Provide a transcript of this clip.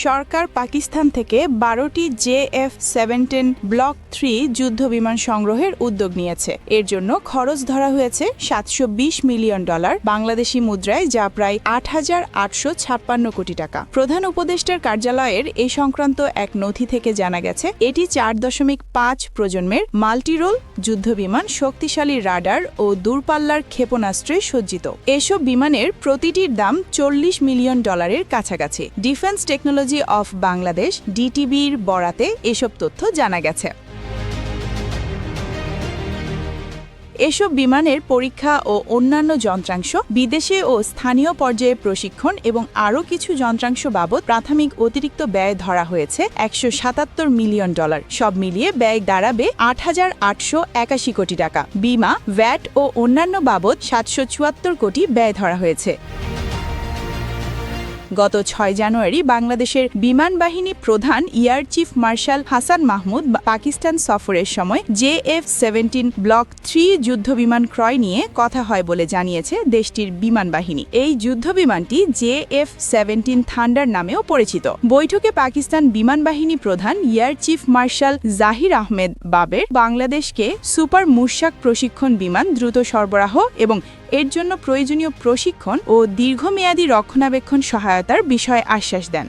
সরকার পাকিস্তান থেকে 12টি JF-17 block 3 যুদ্ধবিমান সংগ্রহের উদ্যোগ নিয়েছে। এর জন্য খরচ ধরা হয়েছে $720 মিলিয়ন, বাংলাদেশি মুদ্রায় যা প্রায় 8,856 কোটি টাকা। প্রধান উপদেষ্টার কার্যালয়ের এই সংক্রান্ত এক নথি থেকে জানা গেছে, এটি 4.5 প্রজন্মের মাল্টিরোল যুদ্ধবিমান, শক্তিশালী রাডার ও দূরপাল্লার ক্ষেপণাস্ত্রে সজ্জিত। এসব বিমানের প্রতিটির দাম $40 মিলিয়ন কাছাকাছি। ডিফেন্স টেকনোলজি অফ বাংলাদেশ ডিটিবির বরাতে এসব তথ্য জানা গেছে। এসব বিমানের পরীক্ষা ও অন্যান্য যন্ত্রাংশ, বিদেশে ও স্থানীয় পর্যায়ে প্রশিক্ষণ এবং আরও কিছু যন্ত্রাংশ বাবদ প্রাথমিক অতিরিক্ত ব্যয় ধরা হয়েছে $177 মিলিয়ন। সব মিলিয়ে ব্যয় দাঁড়াবে 8,881 কোটি টাকা। বিমা, ভ্যাট ও অন্যান্য বাবদ 774 কোটি ব্যয় ধরা হয়েছে। গত 6 জানুয়ারি বাংলাদেশের বিমান বাহিনী প্রধান air chief marshal Hasan Mahmud Pakistan সফরের সময় JF-17 ব্লক 3 যুদ্ধবিমান ক্রয় নিয়ে কথা হয় বলে জানিয়েছে দেশটির বিমান বাহিনী। এই যুদ্ধবিমানটি JF-17 থান্ডার নামেও পরিচিত। বৈঠকে পাকিস্তান বিমান বাহিনী প্রধান এয়ার চিফ মার্শাল জাহির আহমেদ বাবের বাংলাদেশকে সুপার মুশাক প্রশিক্ষণ বিমান দ্রুত সরবরাহ এবং এর জন্য প্রয়োজনীয় প্রশিক্ষণ ও দীর্ঘমেয়াদী রক্ষণাবেক্ষণ সহায়তার বিষয়ে আশ্বাস দেন।